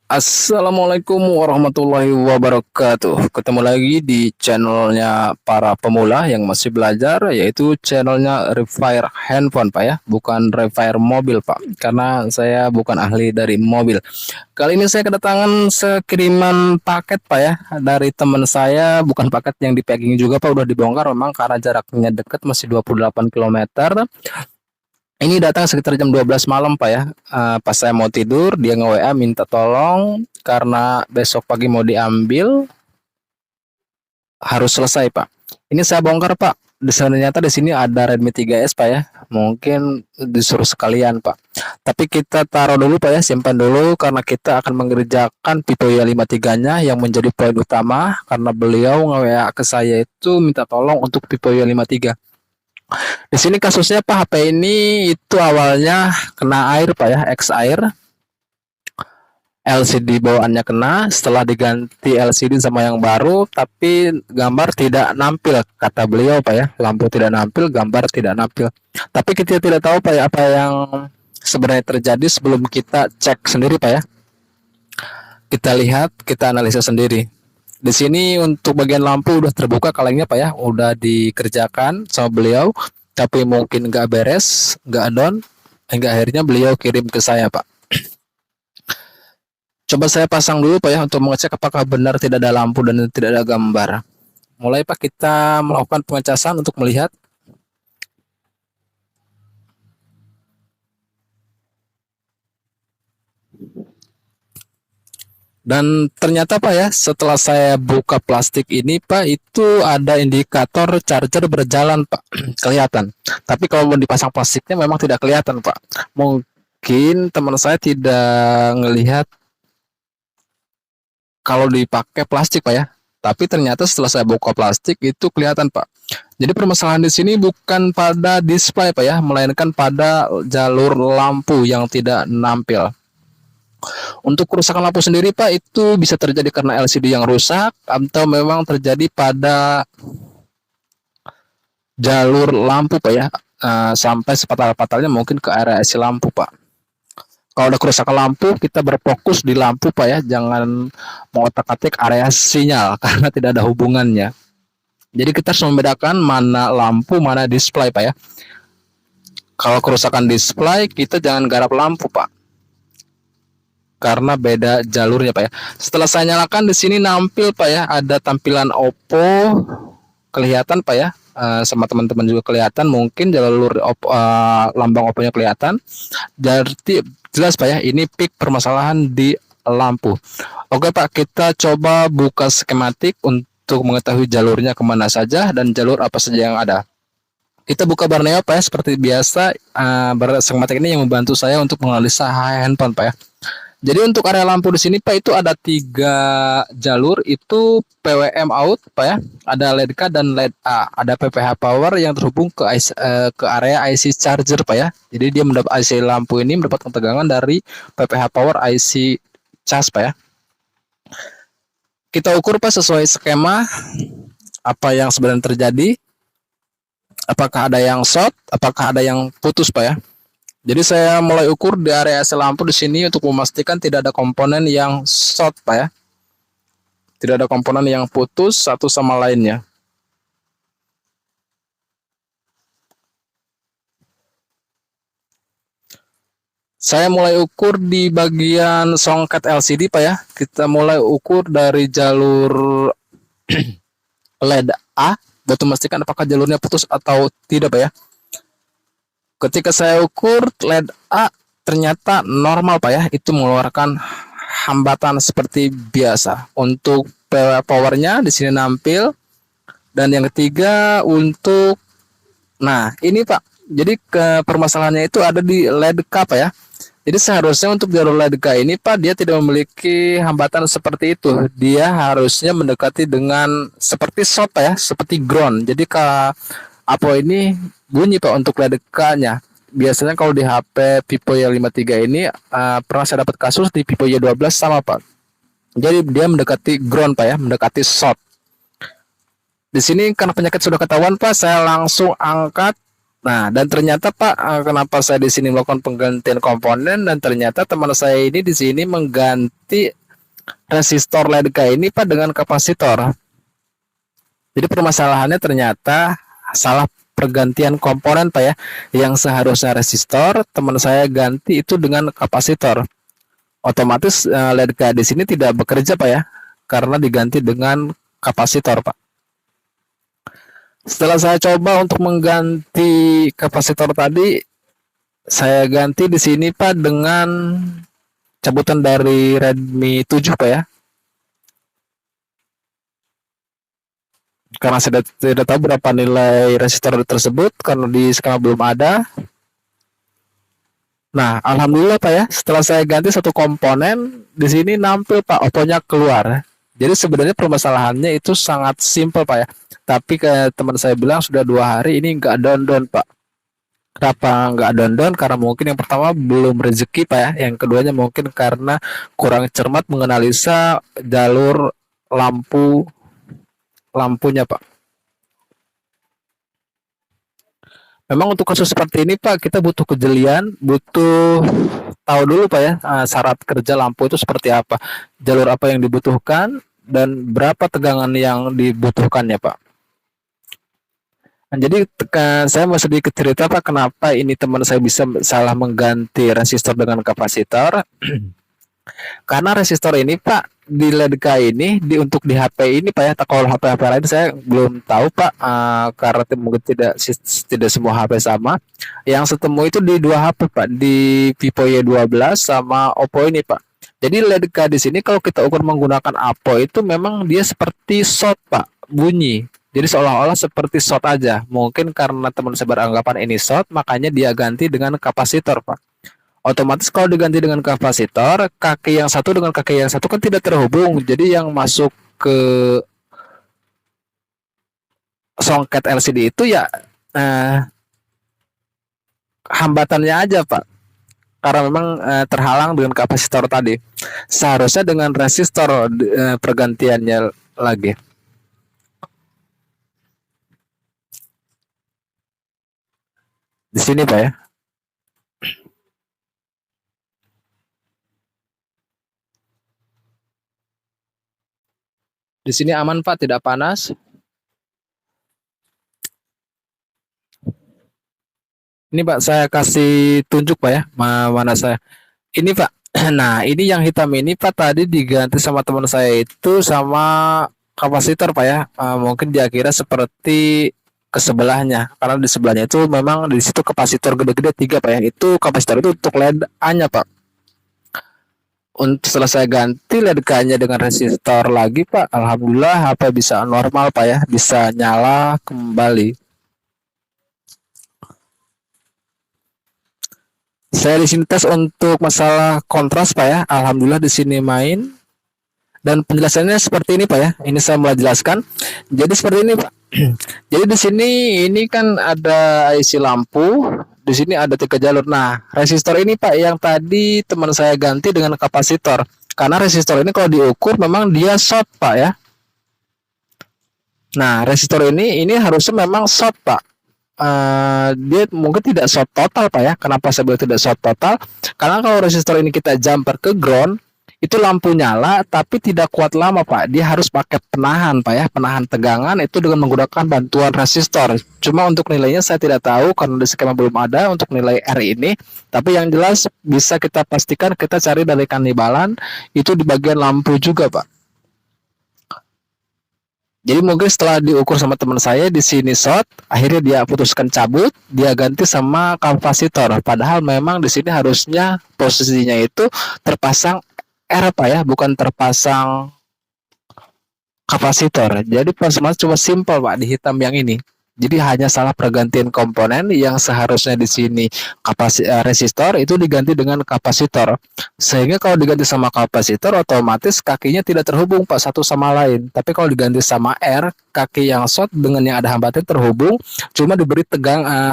Assalamualaikum warahmatullahi wabarakatuh. Ketemu lagi di channelnya para pemula yang masih belajar, yaitu channelnya Refire Handphone, Pak ya, bukan Refire Mobil, Pak, karena saya bukan ahli dari mobil. Kali ini saya kedatangan sekiriman paket, Pak ya, dari teman saya, bukan paket yang di packing juga, Pak, udah dibongkar memang karena jaraknya dekat, masih 28 kilometer. Ini datang sekitar jam 12 malam, Pak ya. Pas saya mau tidur, dia nge-WA minta tolong karena besok pagi mau diambil, harus selesai, Pak. Ini saya bongkar, Pak. Ternyata di sini ada Redmi 3S, Pak ya. Mungkin disuruh sekalian, Pak. Tapi kita taruh dulu, Pak ya, simpan dulu karena kita akan mengerjakan Vivo Y53-nya yang menjadi poin utama karena beliau nge-WA ke saya itu minta tolong untuk Vivo Y53. Di sini kasusnya Pak, HP ini itu awalnya kena air, Pak ya, ex air. LCD bawaannya kena, setelah diganti LCD sama yang baru, tapi gambar tidak nampil, kata beliau, Pak ya. Lampu tidak nampil, gambar tidak nampil. Tapi kita tidak tahu, Pak ya, apa yang sebenarnya terjadi sebelum kita cek sendiri, Pak ya. Kita lihat, kita analisa sendiri. Di sini untuk bagian lampu udah terbuka kalengnya, Pak ya, udah dikerjakan sama beliau, tapi mungkin nggak beres, nggak down, hingga akhirnya beliau kirim ke saya, Pak. Coba saya pasang dulu, Pak ya, untuk mengecek apakah benar tidak ada lampu dan tidak ada gambar. Mulai, Pak, kita melakukan pengecasan untuk melihat. Dan ternyata, Pak ya, setelah saya buka plastik ini, Pak, itu ada indikator charger berjalan, Pak. Kelihatan. Tapi kalau dipasang plastiknya memang tidak kelihatan, Pak. Mungkin teman saya tidak melihat kalau dipakai plastik, Pak ya. Tapi ternyata setelah saya buka plastik itu kelihatan, Pak. Jadi permasalahan di sini bukan pada display, Pak ya, melainkan pada jalur lampu yang tidak nampil. Untuk kerusakan lampu sendiri, Pak, itu bisa terjadi karena LCD yang rusak atau memang terjadi pada jalur lampu, Pak ya. Sampai sepatal-patalnya mungkin ke area IC lampu, Pak. Kalau ada kerusakan lampu, kita berfokus di lampu, Pak ya. Jangan mengotak-atik area sinyal karena tidak ada hubungannya. Jadi kita harus membedakan mana lampu, mana display, Pak ya. Kalau kerusakan display, kita jangan garap lampu, Pak, karena beda jalurnya, Pak ya. Setelah saya nyalakan, di sini nampil, Pak ya, ada tampilan Oppo kelihatan, Pak ya. Sama teman-teman juga kelihatan, mungkin jalur lambang Oppo-nya kelihatan. Jadi jelas, Pak ya, ini peak permasalahan di lampu. Oke, Pak, kita coba buka skematik untuk mengetahui jalurnya kemana saja dan jalur apa saja yang ada. Kita buka Borneo, Pak ya, seperti biasa. Skematik ini yang membantu saya untuk menganalisa handphone, Pak ya. Jadi untuk area lampu di sini, Pak, itu ada 3 jalur, itu PWM out, Pak ya. Ada LED K dan LED A. Ada PPH power yang terhubung ke area IC charger, Pak ya. Jadi dia mendapat IC lampu ini mendapatkan tegangan dari PPH power IC cas, Pak ya. Kita ukur, Pak, sesuai skema apa yang sebenarnya terjadi. Apakah ada yang short, apakah ada yang putus, Pak ya. Jadi saya mulai ukur di area IC lampu di sini untuk memastikan tidak ada komponen yang short, Pak ya. Tidak ada komponen yang putus satu sama lainnya. Saya mulai ukur di bagian songket LCD, Pak ya. Kita mulai ukur dari jalur LED A buat memastikan apakah jalurnya putus atau tidak, Pak ya. Ketika saya ukur LED A ternyata normal, Pak ya, itu mengeluarkan hambatan seperti biasa. Untuk powernya di sini nampil, dan yang ketiga untuk, nah ini, Pak, jadi permasalahannya itu ada di LED K, Pak ya. Jadi seharusnya untuk jalur LED K ini, Pak, dia tidak memiliki hambatan seperti itu. Dia harusnya mendekati dengan seperti short, Pak ya, seperti ground. Jadi apa ini bunyi, Pak, untuk LED K-nya. Biasanya kalau di HP Vivo Y53 ini pernah saya dapat kasus di Vivo Y12 sama, Pak. Jadi dia mendekati ground, Pak ya, mendekati short. Di sini karena penyakit sudah ketahuan, Pak, saya langsung angkat. Nah, dan ternyata, Pak, kenapa saya di sini melakukan penggantian komponen, dan ternyata teman saya ini di sini mengganti resistor LED ini Pak dengan kapasitor. Jadi permasalahannya ternyata salah pergantian komponen Pak ya. Yang seharusnya resistor, teman saya ganti itu dengan kapasitor. Otomatis LED di sini tidak bekerja Pak ya, karena diganti dengan kapasitor Pak. Setelah saya coba untuk mengganti kapasitor tadi, saya ganti di sini Pak dengan cabutan dari Redmi 7 Pak ya. Karena saya tidak tahu berapa nilai resistor tersebut karena di skala belum ada. Nah, alhamdulillah Pak ya, setelah saya ganti satu komponen, di sini nampil Pak, otonya keluar. Jadi sebenarnya permasalahannya itu sangat simpel Pak ya. Tapi kayak teman saya bilang sudah 2 hari ini nggak down Pak. Kenapa nggak down? Karena mungkin yang pertama belum rezeki Pak ya. Yang keduanya mungkin karena kurang cermat menganalisa jalur lampunya Pak. Memang untuk kasus seperti ini Pak, kita butuh kejelian, butuh tahu dulu Pak ya, syarat kerja lampu itu seperti apa, jalur apa yang dibutuhkan, dan berapa tegangan yang dibutuhkannya Pak. Nah, jadi saya mau sedikit cerita Pak, kenapa ini teman saya bisa salah mengganti resistor dengan kapasitor. Karena resistor ini Pak di LED ini untuk di HP ini Pak ya, kalau HP lain saya belum tahu Pak, karena mungkin tidak semua HP sama. Yang setemu itu di 2 HP Pak, di Vivo Y12 sama Oppo ini Pak. Jadi LED di sini kalau kita ukur menggunakan APO itu memang dia seperti short Pak, bunyi. Jadi seolah-olah seperti short aja. Mungkin karena teman saya beranggapan ini short, makanya dia ganti dengan kapasitor Pak. Otomatis kalau diganti dengan kapasitor, kaki yang satu dengan kaki yang satu kan tidak terhubung. Jadi yang masuk ke songket LCD itu ya hambatannya aja Pak. Karena memang terhalang dengan kapasitor tadi. Seharusnya dengan resistor pergantiannya lagi. Di sini Pak ya. Di sini aman Pak, tidak panas. Ini Pak, saya kasih tunjuk Pak ya, mana saya. Ini Pak, nah ini yang hitam ini Pak tadi diganti sama teman saya itu sama kapasitor Pak ya. Mungkin dia kira seperti ke sebelahnya, karena di sebelahnya itu memang di situ kapasitor gede-gede 3 Pak ya. Itu kapasitor itu untuk LED A-nya Pak. Untuk setelah saya ganti LED K-nya dengan resistor lagi Pak, alhamdulillah HP bisa normal Pak ya, bisa nyala kembali. Saya di sini tes untuk masalah kontras Pak ya. Alhamdulillah di sini main. Dan penjelasannya seperti ini Pak ya. Ini saya mulai jelaskan. Jadi seperti ini Pak. Jadi di sini ini kan ada IC lampu. Di sini ada 3 jalur. Nah, resistor ini Pak yang tadi teman saya ganti dengan kapasitor. Karena resistor ini kalau diukur memang dia short Pak ya. Nah, resistor ini harusnya memang short Pak. Dia mungkin tidak short total Pak ya. Kenapa saya bilang tidak short total? Karena kalau resistor ini kita jumper ke ground, itu lampu nyala tapi tidak kuat lama Pak. Dia harus pakai penahan Pak ya, penahan tegangan itu dengan menggunakan bantuan resistor. Cuma untuk nilainya saya tidak tahu karena di skema belum ada untuk nilai R ini. Tapi yang jelas bisa kita pastikan, kita cari dari kanibalan itu di bagian lampu juga Pak. Jadi mungkin setelah diukur sama teman saya di sini short, akhirnya dia putuskan cabut, dia ganti sama kapasitor. Padahal memang di sini harusnya posisinya itu terpasang R Pak ya, bukan terpasang kapasitor. Jadi permasalahan cuma simpel Pak di hitam yang ini. Jadi hanya salah pergantian komponen yang seharusnya di sini resistor itu diganti dengan kapasitor. Sehingga kalau diganti sama kapasitor otomatis kakinya tidak terhubung Pak satu sama lain. Tapi kalau diganti sama R, kaki yang short dengan yang ada hambatan terhubung, cuma diberi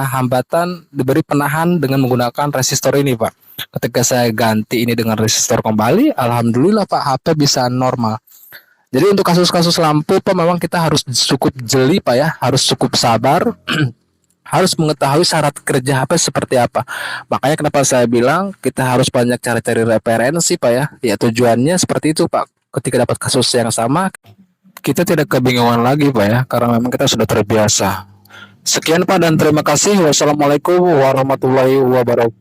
hambatan, diberi penahan dengan menggunakan resistor ini Pak. Ketika saya ganti ini dengan resistor kembali, alhamdulillah Pak HP bisa normal. Jadi untuk kasus-kasus lampu Pak memang kita harus cukup jeli Pak ya, harus cukup sabar, harus mengetahui syarat kerja HP seperti apa. Makanya kenapa saya bilang kita harus banyak cari-cari referensi Pak ya. Ya tujuannya seperti itu Pak. ketika dapat kasus yang sama, kita tidak kebingungan lagi Pak ya, karena memang kita sudah terbiasa. Sekian Pak dan terima kasih. Wassalamualaikum warahmatullahi wabarakatuh.